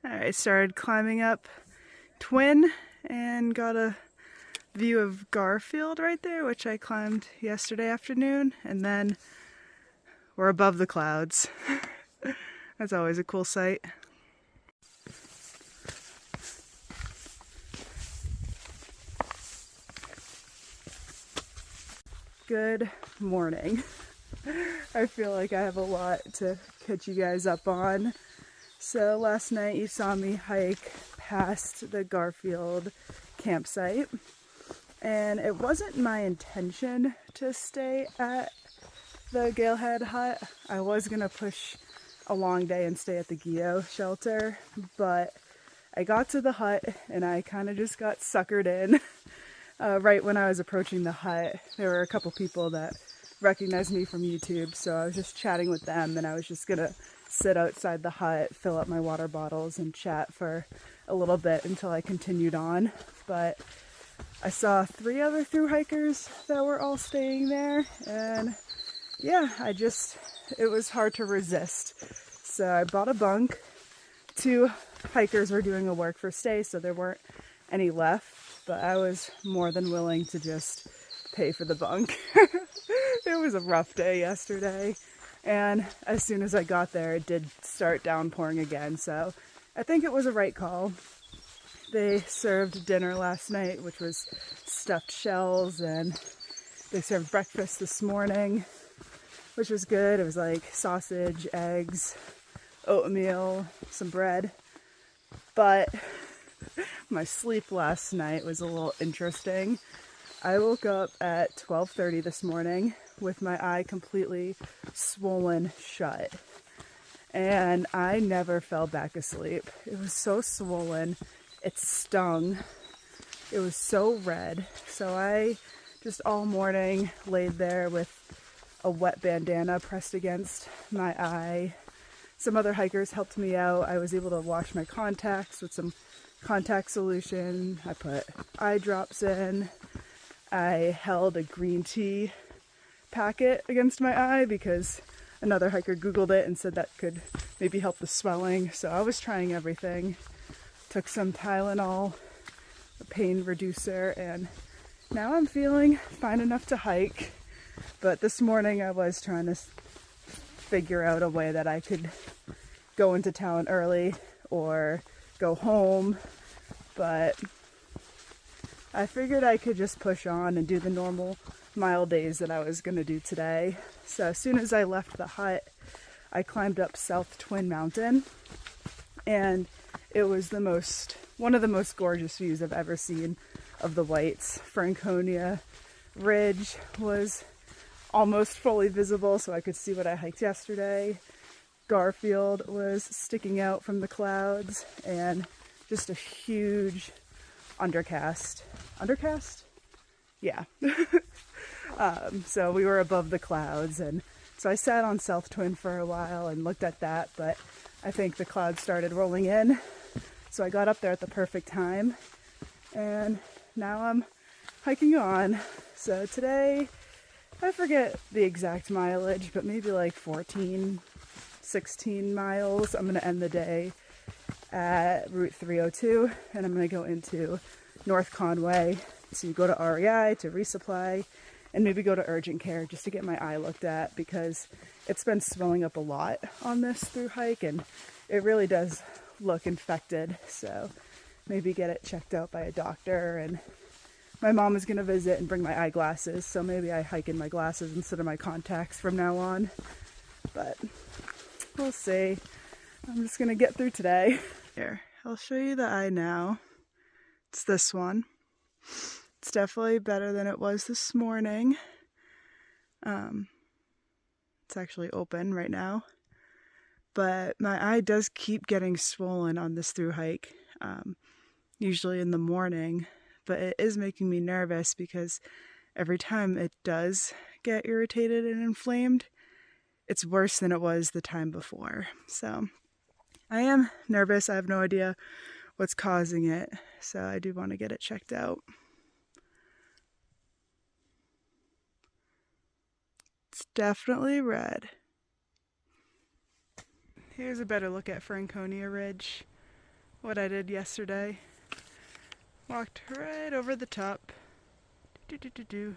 I started climbing up Twin and got a view of Garfield right there, which I climbed yesterday afternoon, and then we're above the clouds. That's always a cool sight. Good morning. I feel like I have a lot to catch you guys up on. So last night you saw me hike past the Garfield campsite, and it wasn't my intention to stay at the Galehead hut. I was gonna push a long day and stay at the Geo shelter, but I got to the hut and I kind of just got suckered in. Right when I was approaching the hut, there were a couple people that recognized me from YouTube, so I was just chatting with them, and I was just gonna sit outside the hut, fill up my water bottles, and chat for a little bit until I continued on. But I saw 3 other thru-hikers that were all staying there, and yeah, it was hard to resist. So I bought a bunk. 2 hikers were doing a work for stay, so there weren't any left, but I was more than willing to just pay for the bunk. It was a rough day yesterday, and as soon as I got there, it did start downpouring again, so I think it was a right call. They served dinner last night, which was stuffed shells, and they served breakfast this morning, which was good. It was like sausage, eggs, oatmeal, some bread. But my sleep last night was a little interesting. I woke up at 12:30 this morning with my eye completely swollen shut. And I never fell back asleep. It was so swollen. It stung. It was so red. So I just all morning laid there with a wet bandana pressed against my eye. Some other hikers helped me out. I was able to wash my contacts with some contact solution. I put eye drops in. I held a green tea packet against my eye because another hiker Googled it and said that could maybe help the swelling. So I was trying everything. Took some Tylenol, a pain reducer, and now I'm feeling fine enough to hike. But this morning I was trying to figure out a way that I could go into town early or go home, but I figured I could just push on and do the normal mile days that I was going to do today. So as soon as I left the hut, I climbed up South Twin Mountain, and it was one of the most gorgeous views I've ever seen of the Whites. Franconia Ridge was almost fully visible, so I could see what I hiked yesterday. Garfield was sticking out from the clouds, and just a huge undercast? Yeah. So we were above the clouds, and so I sat on South Twin for a while and looked at that, but I think the clouds started rolling in, so I got up there at the perfect time, and now I'm hiking on. So today, I forget the exact mileage, but maybe like 14, 16 miles. I'm going to end the day at Route 302, and I'm going to go into North Conway to go to REI to resupply, and maybe go to urgent care just to get my eye looked at, because it's been swelling up a lot on this thru-hike, and it really does look infected. So maybe get it checked out by a doctor. And my mom is going to visit and bring my eyeglasses, so maybe I hike in my glasses instead of my contacts from now on. But we'll see. I'm just going to get through today. Here, I'll show you the eye now. It's this one. It's definitely better than it was this morning. It's actually open right now. But my eye does keep getting swollen on this thru-hike, usually in the morning. But it is making me nervous because every time it does get irritated and inflamed, it's worse than it was the time before. So I am nervous. I have no idea what's causing it, so I do want to get it checked out. It's definitely red. Here's a better look at Franconia Ridge. what I did yesterday. Walked right over the top. And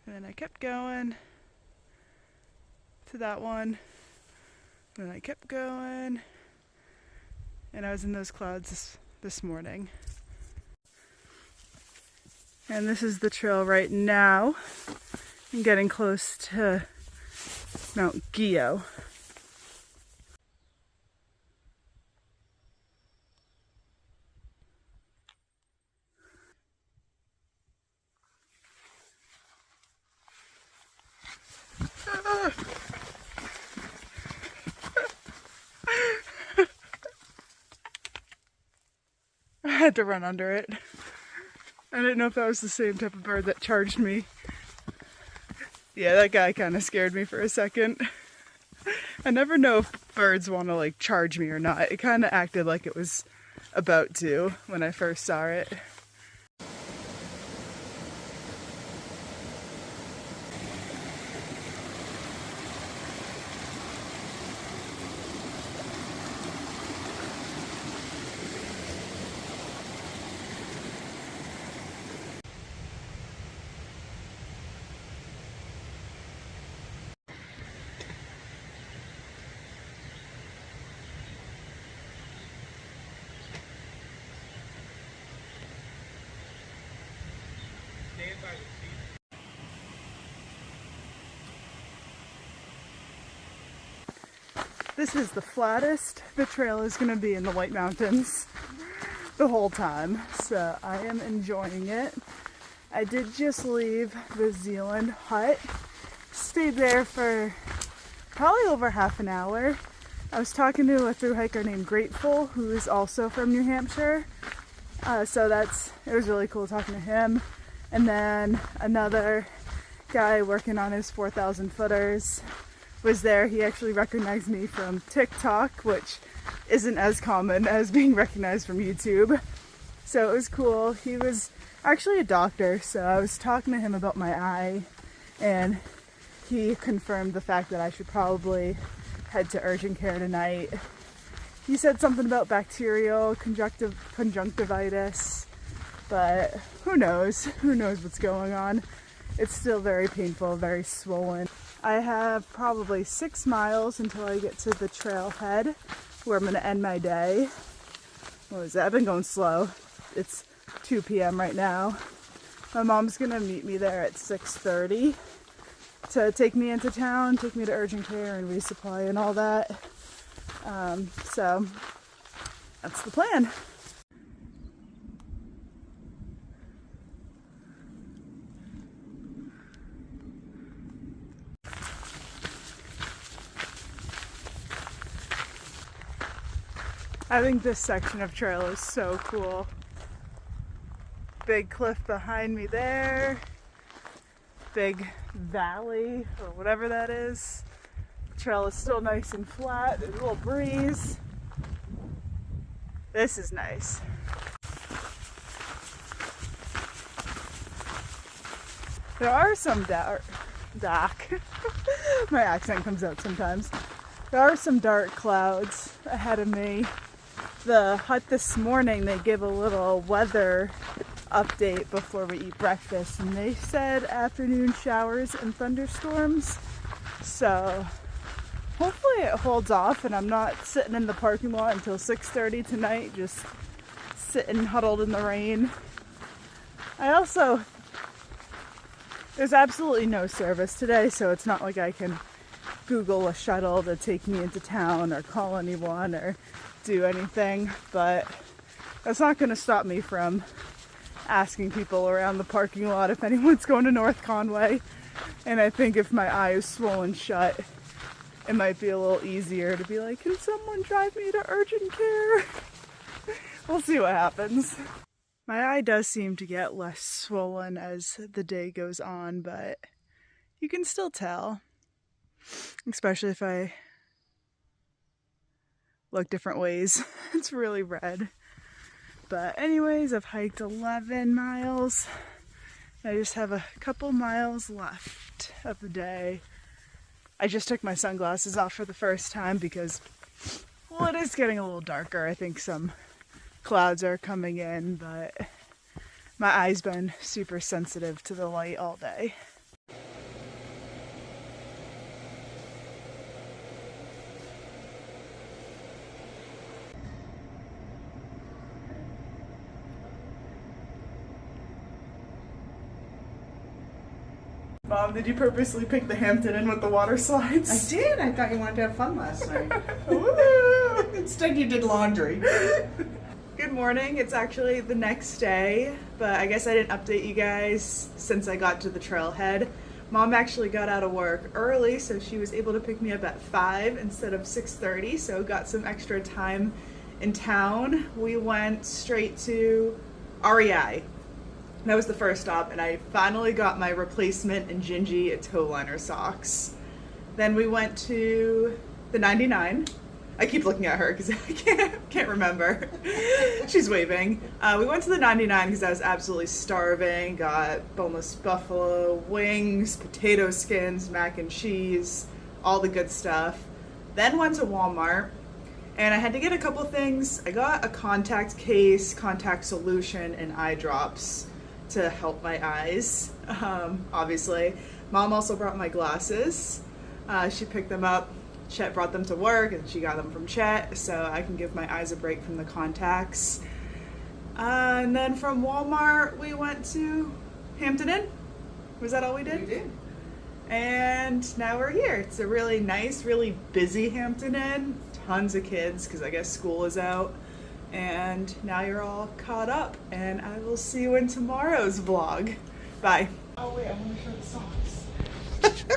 then I kept going to that one. And then I kept going. And I was in those clouds this morning. And this is the trail right now. I'm getting close to Mount Gio. I had to run under it. I didn't know if that was the same type of bird that charged me. Yeah, that guy kind of scared me for a second. I never know if birds want to like charge me or not. It kind of acted like it was about to when I first saw it. This is the flattest the trail is going to be in the White Mountains the whole time, so I am enjoying it. I did just leave the Zealand hut, stayed there for probably over half an hour. I was talking to a thru-hiker named Grateful, who is also from New Hampshire, so it was really cool talking to him. And then another guy working on his 4,000 footers was there. He actually recognized me from TikTok, which isn't as common as being recognized from YouTube. So it was cool. He was actually a doctor, so I was talking to him about my eye, and he confirmed the fact that I should probably head to urgent care tonight. He said something about bacterial conjunctivitis, but who knows? Who knows what's going on? It's still very painful, very swollen. I have probably 6 miles until I get to the trailhead where I'm going to end my day. What was that? I've been going slow. It's 2 p.m. right now. My mom's going to meet me there at 6:30 to take me into town, take me to urgent care and resupply and all that. So that's the plan. I think this section of trail is so cool. Big cliff behind me there. Big valley, or whatever that is. The trail is still nice and flat. There's a little breeze. This is nice. There are some dark. My accent comes out sometimes. There are some dark clouds ahead of me. The hut this morning, they give a little weather update before we eat breakfast, and they said afternoon showers and thunderstorms. So hopefully it holds off and I'm not sitting in the parking lot until 6:30 tonight, just sitting huddled in the rain. There's absolutely no service today, so it's not like I can Google a shuttle to take me into town or call anyone or do anything, but that's not going to stop me from asking people around the parking lot if anyone's going to North Conway. And I think if my eye is swollen shut, it might be a little easier to be like, can someone drive me to urgent care? We'll see what happens. My eye does seem to get less swollen as the day goes on, but you can still tell, especially if I look different ways. It's really red. But anyways, I've hiked 11 miles. I just have a couple miles left of the day. I just took my sunglasses off for the first time because Well, it is getting a little darker. I think some clouds are coming in, but my eye's been super sensitive to the light all day. Mom, did you purposely pick the Hampton Inn with the water slides? I did. I thought you wanted to have fun last night. Instead, you did laundry. Good morning. It's actually the next day, but I guess I didn't update you guys since I got to the trailhead. Mom actually got out of work early, so she was able to pick me up at 5 instead of 6:30, so got some extra time in town. We went straight to REI. That was the first stop, and I finally got my replacement Injinji toe liner socks. Then we went to the 99. I keep looking at her because I can't remember. She's waving. We went to the 99 because I was absolutely starving. Got boneless buffalo wings, potato skins, mac and cheese, all the good stuff. Then went to Walmart, and I had to get a couple things. I got a contact case, contact solution, and eye drops to help my eyes, obviously. Mom also brought my glasses. She picked them up. Chet brought them to work, and she got them from Chet, so I can give my eyes a break from the contacts. And then from Walmart, we went to Hampton Inn. Was that all we did? We did. And now we're here. It's a really nice, really busy Hampton Inn. Tons of kids, because I guess school is out. And now you're all caught up, and I will see you in tomorrow's vlog. Bye. Oh wait, I want to show the socks.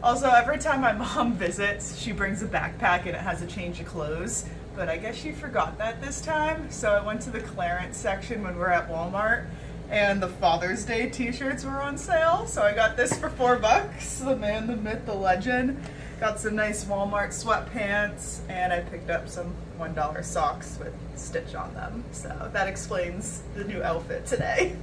Also, every time my mom visits, she brings a backpack and it has a change of clothes, but I guess she forgot that this time, so I went to the clearance section when we were at Walmart, and the Father's Day t-shirts were on sale, so I got this for $4, the man, the myth, the legend. Got some nice Walmart sweatpants, and I picked up some $1 socks with Stitch on them. So that explains the new outfit today.